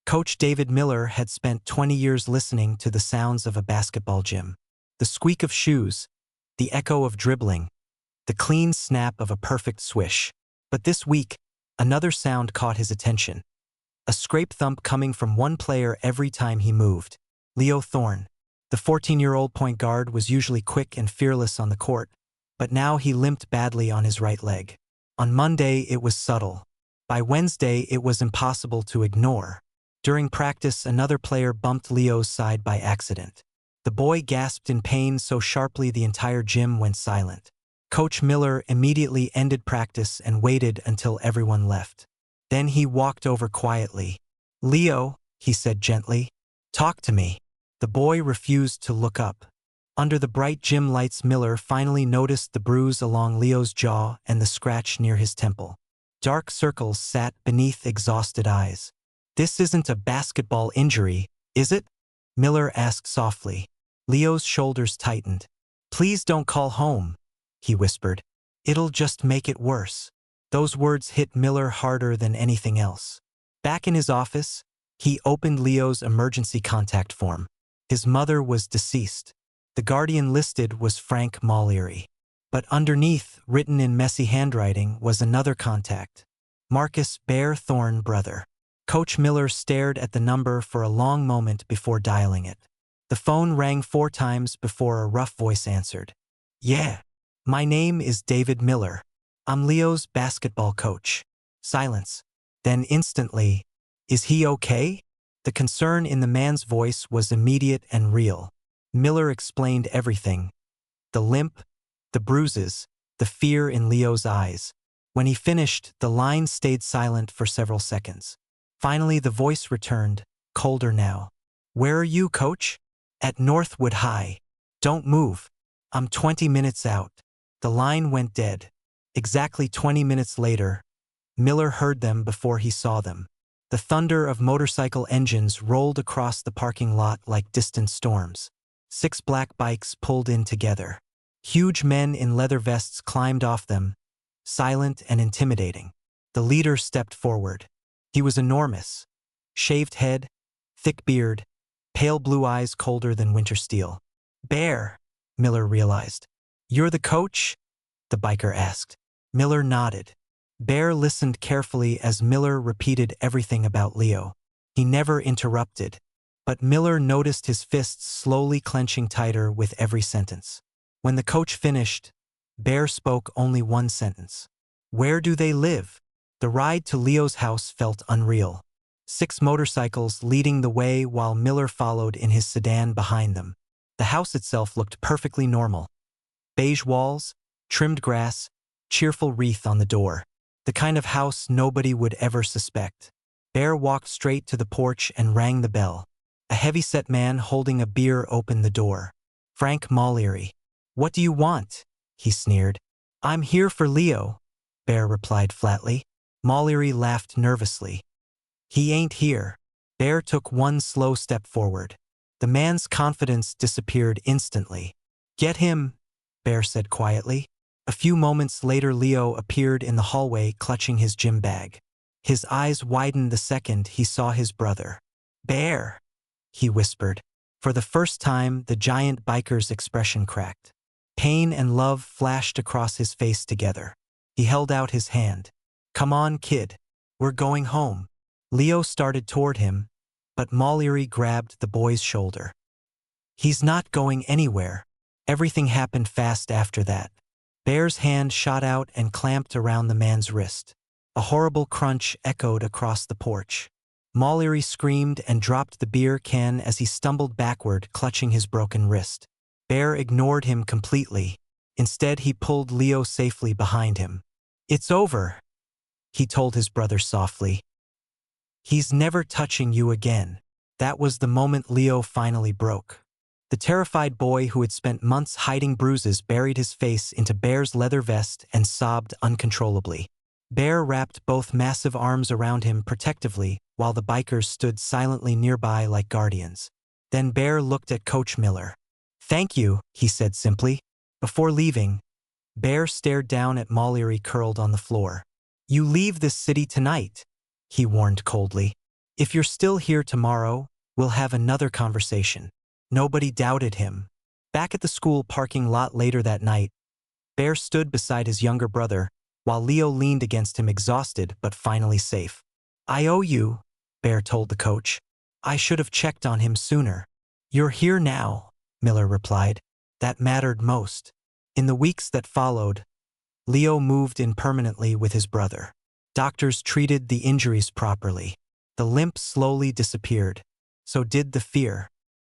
Coach David Miller had spent 20 years listening to the sounds of a basketball gym. The squeak of shoes, the echo of dribbling, the clean snap of a perfect swish. But this week, another sound caught his attention. A scrape thump coming from one player every time he moved. Leo Thorne. The 14-year-old point guard was usually quick and fearless on the court, but now he limped badly on his right leg. On Monday, it was subtle. By Wednesday, it was impossible to ignore. During practice, another player bumped Leo's side by accident. The boy gasped in pain so sharply the entire gym went silent. Coach Miller immediately ended practice and waited until everyone left. Then he walked over quietly. "Leo," he said gently, "talk to me." The boy refused to look up. Under the bright gym lights, Miller finally noticed the bruise along Leo's jaw and the scratch near his temple. Dark circles sat beneath exhausted eyes. "This isn't a basketball injury, is it?" Miller asked softly. Leo's shoulders tightened. "Please don't call home," he whispered. "It'll just make it worse." Those words hit Miller harder than anything else. Back in his office, he opened Leo's emergency contact form. His mother was deceased. The guardian listed was Frank Mollery. But underneath, written in messy handwriting, was another contact. Marcus Bear Thorne, brother. Coach Miller stared at the number for a long moment before dialing it. The phone rang 4 times before a rough voice answered. "Yeah. My name is David Miller. I'm Leo's basketball coach." Silence. Then instantly, "Is he okay?" The concern in the man's voice was immediate and real. Miller explained everything. The limp, the bruises, the fear in Leo's eyes. When he finished, the line stayed silent for several seconds. Finally, the voice returned, colder now. "Where are you, coach?" "At Northwood High. Don't move. I'm 20 minutes out." The line went dead. Exactly 20 minutes later, Miller heard them before he saw them. The thunder of motorcycle engines rolled across the parking lot like distant storms. 6 black bikes pulled in together. Huge men in leather vests climbed off them, silent and intimidating. The leader stepped forward. He was enormous. Shaved head, thick beard, pale blue eyes colder than winter steel. "Bear," Miller realized. "You're the coach?" the biker asked. Miller nodded. Bear listened carefully as Miller repeated everything about Leo. He never interrupted, but Miller noticed his fists slowly clenching tighter with every sentence. When the coach finished, Bear spoke only one sentence. "Where do they live?" The ride to Leo's house felt unreal. 6 motorcycles leading the way while Miller followed in his sedan behind them. The house itself looked perfectly normal. Beige walls, trimmed grass, cheerful wreath on the door. The kind of house nobody would ever suspect. Bear walked straight to the porch and rang the bell. A heavy-set man holding a beer opened the door. "Frank Mollery." "What do you want?" he sneered. "I'm here for Leo," Bear replied flatly. Mollery laughed nervously. "He ain't here." Bear took one slow step forward. The man's confidence disappeared instantly. "Get him," Bear said quietly. A few moments later, Leo appeared in the hallway clutching his gym bag. His eyes widened the second he saw his brother. "Bear," he whispered. For the first time, the giant biker's expression cracked. Pain and love flashed across his face together. He held out his hand. "Come on, kid. We're going home." Leo started toward him, but Mollery grabbed the boy's shoulder. "He's not going anywhere." Everything happened fast after that. Bear's hand shot out and clamped around the man's wrist. A horrible crunch echoed across the porch. Mollery screamed and dropped the beer can as he stumbled backward, clutching his broken wrist. Bear ignored him completely. Instead, he pulled Leo safely behind him. "It's over," he told his brother softly. "He's never touching you again." That was the moment Leo finally broke. The terrified boy who had spent months hiding bruises buried his face into Bear's leather vest and sobbed uncontrollably. Bear wrapped both massive arms around him protectively while the bikers stood silently nearby like guardians. Then Bear looked at Coach Miller. "Thank you," he said simply. Before leaving, Bear stared down at Mollery curled on the floor. "You leave this city tonight," he warned coldly. If you're still here tomorrow, we'll have another conversation. Nobody doubted him. Back at the school parking lot later that night, Bear stood beside his younger brother, while Leo leaned against him exhausted but finally safe. I owe you, Bear told the coach. I should have checked on him sooner. You're here now, Miller replied. That mattered most. In the weeks that followed, Leo moved in permanently with his brother. Doctors treated the injuries properly. The limp slowly disappeared. So did the fear.